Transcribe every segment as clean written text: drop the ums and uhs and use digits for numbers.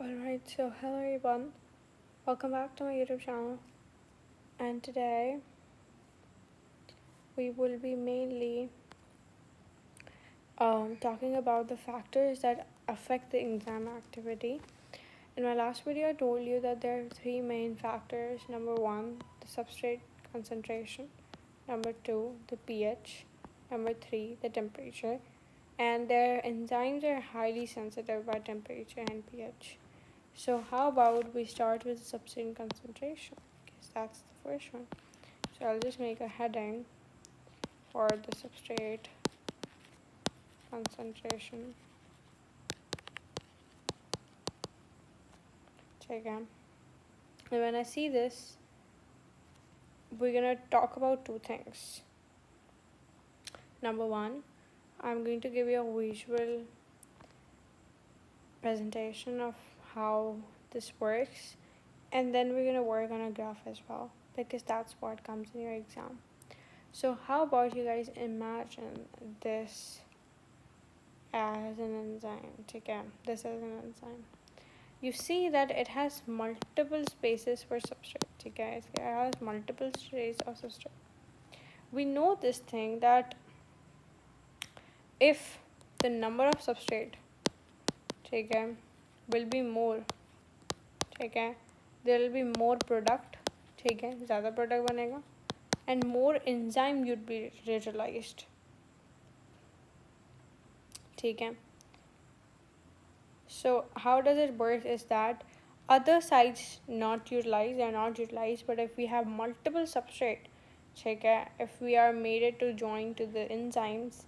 Alright, so hello everyone, welcome back to my YouTube channel, and today we will be mainly talking about the factors that affect the enzyme activity. In my last video, I told you that there are three main factors. Number one, the substrate concentration. Number two, the pH. Number three, the temperature. And their enzymes are highly sensitive by temperature and pH. So how about we start with the substrate concentration, because that's the first one. So I'll just make a heading for the substrate concentration. Check in. And when I see this, we're gonna talk about two things. Number one, I'm going to give you a visual presentation of how this works, and then we're gonna work on a graph as well, because that's what comes in your exam. So how about you guys imagine this as an enzyme. Okay, this is an enzyme. You see that it has multiple spaces for substrate. Okay, it has multiple states of substrate. We know this thing that if the number of substrate, okay, will be more, okay, there will be more product, okay, ज़्यादा product बनेगा, and more enzyme would be utilized. Okay. So how does it work is that other sites are not utilized, but if we have multiple substrate, okay, if we are made it to join to the enzymes,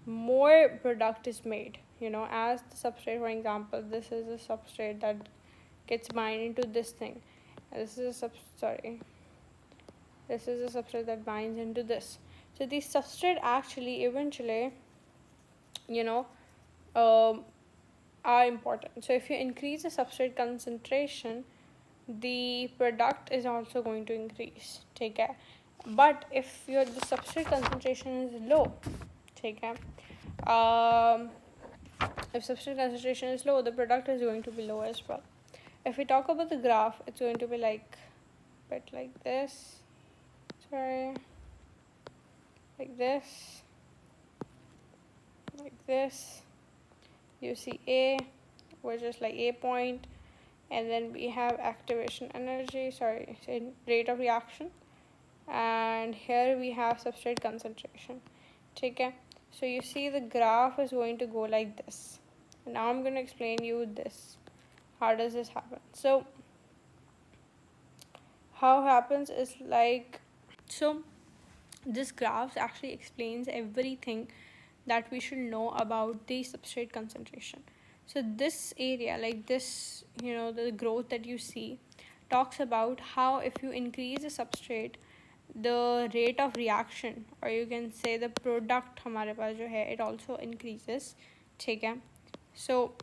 more product is made. As the substrate, for example, this is a substrate that gets bind into this thing. This is a substrate that binds into this. So these substrate actually eventually, are important. So if you increase the substrate concentration, the product is also going to increase. Take care. But if the substrate concentration is low, take care. If substrate concentration is low, the product is going to be low as well. If we talk about the graph, it's going to be like this. Sorry. Like this. Like this. You see A, which is like A point, and then we have activation energy, rate of reaction, and here we have substrate concentration. Okay, so you see the graph is going to go like this. And now I'm going to explain you this. How does this happen? So how happens is like, so this graph actually explains everything that we should know about the substrate concentration. So this area, like this, the growth that you see, talks about how if you increase the substrate, the rate of reaction, or you can say the product हमारे पास जो है, it also increases. ठीक है. So,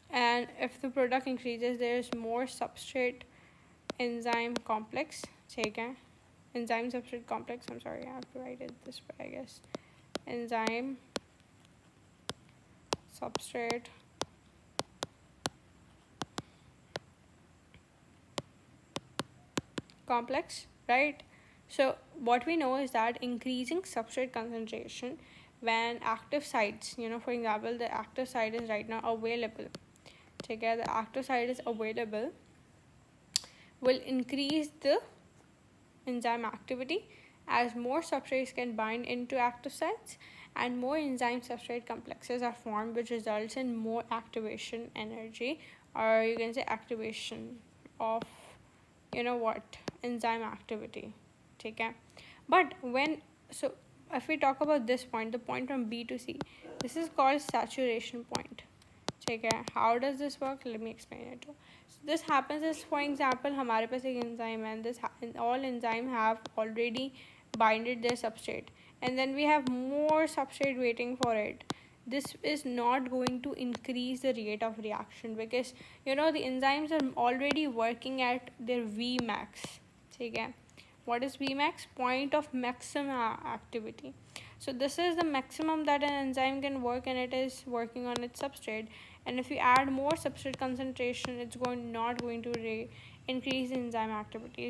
and if the product increases, there is more substrate enzyme complex. ठीक है. Enzyme substrate complex. I'm sorry, I have to write it this way, I guess. Enzyme substrate complex, right? So what we know is that increasing substrate concentration when active sites, for example, the active site is right now available. Okay, the active site is available, will increase the enzyme activity as more substrates can bind into active sites and more enzyme substrate complexes are formed, which results in more activation energy, or you can say activation of enzyme activity. Okay, but if we talk about this point, the point from B to C, this is called saturation point. Okay, how does this work? Let me explain it. So this happens is, for example, हमारे पास एक enzyme and all enzyme have already binded their substrate, and then we have more substrate waiting for it. This is not going to increase the rate of reaction, because the enzymes are already working at their Vmax. Okay, what is Vmax? Point of maximum activity. So this is the maximum that an enzyme can work, and it is working on its substrate. and if you add more substrate concentration, it's not going to increase the enzyme activity.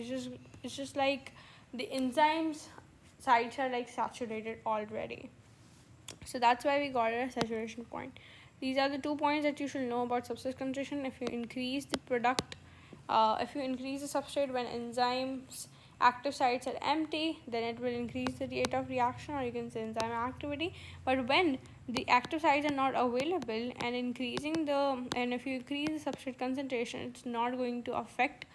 It's just like the enzymes sites are like saturated already. So that's why we got a saturation point. These are the 2 points that you should know about substrate concentration. If you increase the if you increase the substrate when enzymes active sites are empty, then it will increase the rate of reaction, or you can say enzyme activity. But when the active sites are not available, and if you increase the substrate concentration, it's not going to affect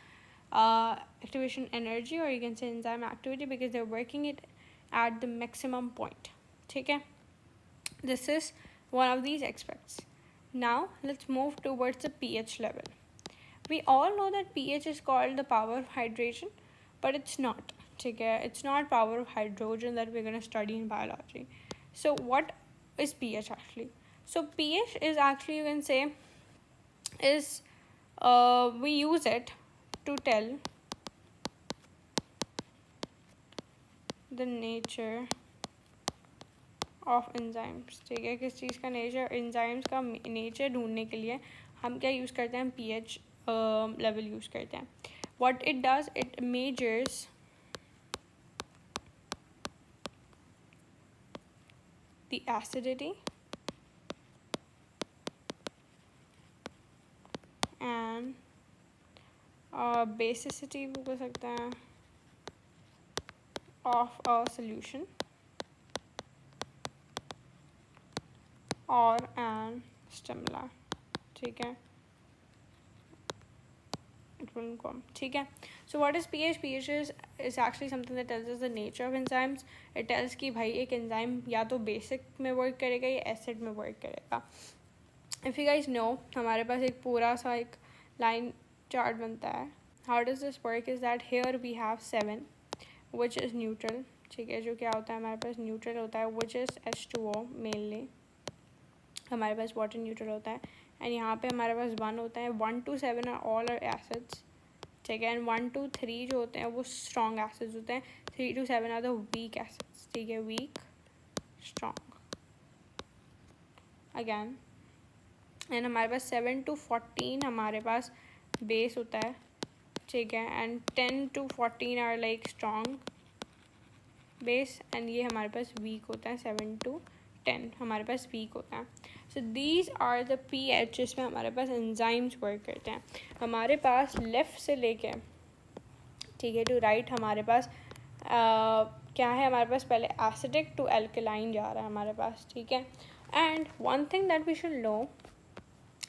activation energy, or you can say enzyme activity, because they're working it at the maximum point. Okay, this is one of these aspects. Now let's move towards the pH level. We all know that pH is called the power of hydration, but it's not. Okay, it's not power of hydrogen that we're going to study in biology. So what is pH actually? So pH is actually, you can say, is we use it to tell the nature of enzymes. ठीक है, किस चीज़ का nature, enzymes का nature ढूंढने के लिए हम क्या यूज़ करते हैं, पीएच लेवल यूज़ करते हैं. What it does, it measures the acidity and basicity भी बोल सकते हैं ऑफ अ सोल्यूशन और एन स्टिमुला. ठीक है, it will come. ठीक है, so what is pH? pH is actually something that tells us the nature of enzymes. It tells कि भाई एक enzyme या तो basic में work करेगा या acid में work करेगा. If you guys know, हमारे पास एक पूरा सा एक line chart बनता है. How does this work is that here we have 7 which is neutral. ठीक है, जो क्या होता है हमारे पास neutral होता है, which is H2O mainly. हमारे पास वाटर न्यूट्रल होता है, एंड यहाँ पे हमारे पास 1 होता है. 1 to 7 are all are acids. ठीक है, एंड 1 to 3 जो होते हैं वो स्ट्रॉन्ग एसिड्स होते हैं. 3 to 7 are the weak acids. ठीक है, वीक, स्ट्रॉन्ग अगैन. एंड हमारे पास 7 to 14 हमारे पास बेस होता है. ठीक है, and 10 to 14 are like strong base, and ये हमारे पास वीक होता है. 7 to 10 हमारे पास वीक होता है. So these are the pH जिसमें हमारे पास एंजाइम्स वर्क करते हैं. हमारे पास लेफ़्ट से लेके, ठीक है, टू राइट हमारे पास क्या है, हमारे पास पहले एसिडिक टू एल्कलाइन जा रहा है हमारे पास. ठीक है, and one thing that we should know,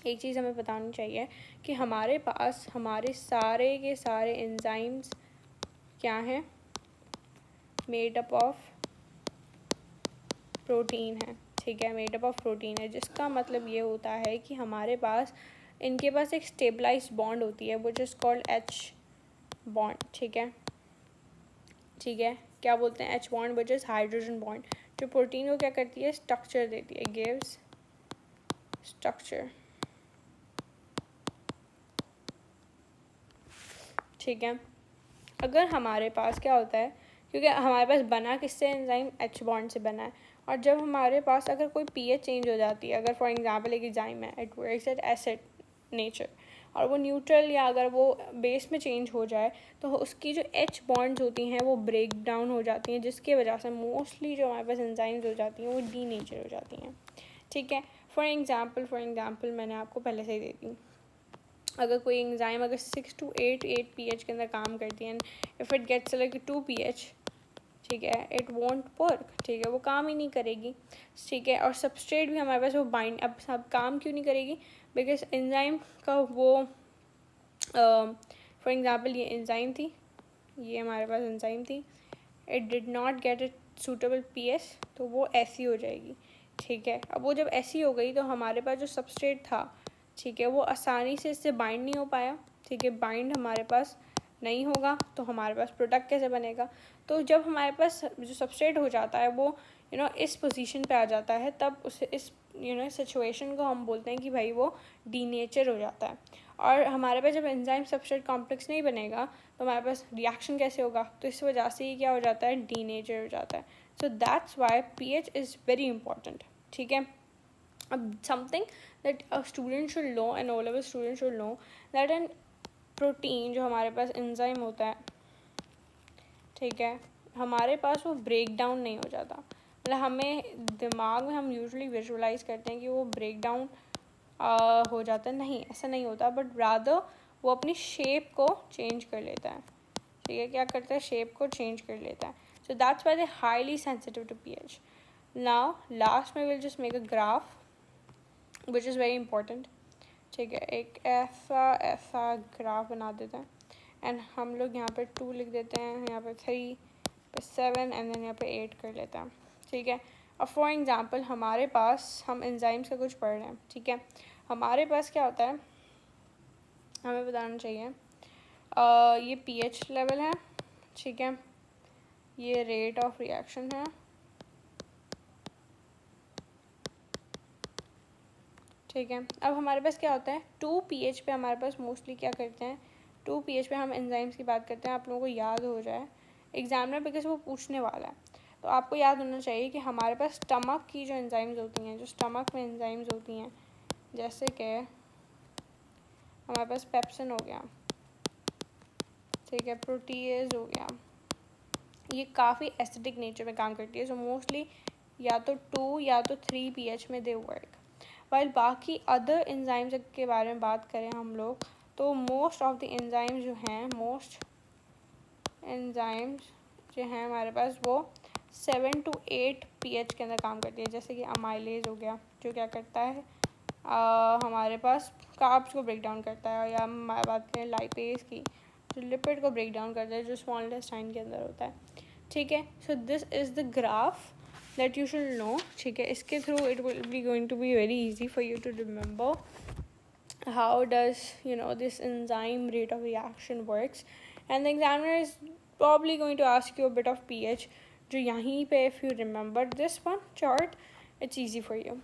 एक चीज़ हमें बतानी चाहिए कि हमारे पास हमारे सारे के सारे एंजाइम्स क्या हैं, मेड अप ऑफ प्रोटीन है. ठीक है, मेड अप ऑफ प्रोटीन है, जिसका मतलब ये होता है कि हमारे पास इनके पास एक स्टेबलाइज्ड बॉन्ड होती है which is called H bond. ठीक है, ठीक है, क्या बोलते हैं, H bond which is hydrogen bond, जो प्रोटीन को क्या करती है, स्ट्रक्चर देती है, गिव्स स्ट्रक्चर. ठीक है, अगर हमारे पास क्या होता है, क्योंकि हमारे पास बना किससे, एंजाइम एच बॉन्ड से बना है, और जब हमारे पास अगर कोई पीएच चेंज हो जाती है, अगर फॉर एग्जांपल एक एंजाइम है, it works at acid nature, और वो न्यूट्रल या अगर वो बेस में चेंज हो जाए, तो उसकी जो एच बॉन्ड्स होती हैं वो ब्रेक डाउन हो जाती हैं, जिसकी वजह से मोस्टली जो हमारे पास एंजाइम्स हो जाती हैं वो डी नेचर हो जाती हैं. ठीक है, फॉर एग्जांपल मैंने आपको पहले से ही दे दी, अगर कोई एंजाइम अगर 6 to 8 pH के अंदर काम करती है, if it gets like 2 pH, ठीक है, इट वॉन्ट वर्क. ठीक है, वो काम ही नहीं करेगी. ठीक है, और सबस्ट्रेट भी हमारे पास वो बाइंड, अब सब काम क्यों नहीं करेगी, बिकॉज एंजाइम का वो फॉर एग्जांपल ये एंजाइम थी, ये हमारे पास एंजाइम थी, it did not get it suitable pH, तो वो ऐसी हो जाएगी. ठीक है, अब वो जब ऐसी हो गई तो हमारे पास जो सबस्ट्रेट था, ठीक है, वो आसानी से इससे बाइंड नहीं हो पाया. ठीक है, बाइंड हमारे पास नहीं होगा तो हमारे पास प्रोडक्ट कैसे बनेगा. तो जब हमारे पास जो सबस्ट्रेट हो जाता है वो इस पोजीशन पे आ जाता है, तब उसे इस सिचुएशन को हम बोलते हैं कि भाई वो डीनेचर हो जाता है. और हमारे पास जब एंजाइम सबस्ट्रेट कॉम्प्लेक्स नहीं बनेगा तो हमारे पास रिएक्शन कैसे होगा, तो इस वजह से ही क्या हो जाता है, डीनेचर हो जाता है. So that's Y pH is very important. ठीक है, अब something that a student should know, an O level student should know that an protein जो हमारे पास एंजाइम होता है, ठीक है, हमारे पास वो ब्रेक डाउन नहीं हो जाता. मतलब हमें दिमाग में हम यूजुअली विजुअलाइज करते हैं कि वो ब्रेक डाउन हो जाता है. नहीं, ऐसा नहीं होता, बट रादर वो अपनी शेप को चेंज कर लेता है. ठीक है, क्या करता है, शेप को चेंज कर लेता है. So that's why they highly sensitive to pH. Now last में will just make a graph which is very important. ठीक है, एक ऐसा ग्राफ बना देते हैं एंड हम लोग यहाँ पे 2 लिख देते हैं, यहाँ पे 3, पे 7 एंड देन यहाँ पे 8 कर लेते हैं. ठीक है, अब फॉर एग्जांपल हमारे पास, हम एंजाइम्स का कुछ पढ़ रहे हैं. ठीक है, हमारे पास क्या होता है, हमें बताना चाहिए. ये pH लेवल है. ठीक है, ये रेट ऑफ रिएक्शन है. ठीक है, अब हमारे पास क्या होता है, 2 pH पे हमारे पास मोस्टली क्या करते हैं, 2 pH पे हम एंजाइम्स की बात करते हैं. आप लोगों को याद हो जाए एग्जामिनर, बिकॉज वो पूछने वाला है, तो आपको याद होना चाहिए कि हमारे पास स्टमक की जो एंजाइम्स होती हैं, जो स्टमक में एंजाइम्स होती हैं, जैसे कि हमारे पास पेप्सिन हो गया, ठीक है, प्रोटीएज हो गया, ये काफ़ी एसिडिक नेचर में काम करती है. सो मोस्टली या तो 2 या तो 3 pH में दे वर्क. वाइल बाकी अदर एंजाइम्स के बारे में बात करें हम लोग, तो मोस्ट ऑफ द एंजाइम्स जो हैं, मोस्ट एंजाइम्स जो हैं हमारे पास, वो 7 to 8 pH के अंदर काम करती है. जैसे कि अमाइलेज हो गया, जो क्या करता है, हमारे पास कार्ब्स को ब्रेक डाउन करता है. या हम बात करें लाइपेज की, जो लिपिड को ब्रेक डाउन करता है, जो स्मॉल इंटेस्टाइन के अंदर होता है. ठीक है, so this is the graph that you should know. ठीक है, इसके through it will be going to be very easy for you to remember how does this enzyme rate of reaction works, and the examiner is probably going to ask you a bit of pH, जो यहीं पे if you remember this one chart, it's easy for you.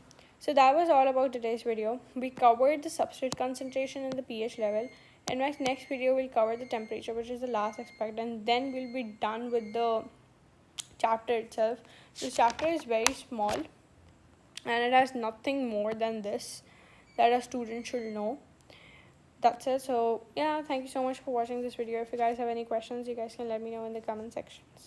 So that was all about today's video. We covered the substrate concentration and the pH level. In my next video we'll cover the temperature, which is the last aspect, and then we'll be done with the chapter itself. This chapter is very small and it has nothing more than this that a student should know. That's it. So yeah, thank you so much for watching this video. If you guys have any questions, you guys can let me know in the comment sections.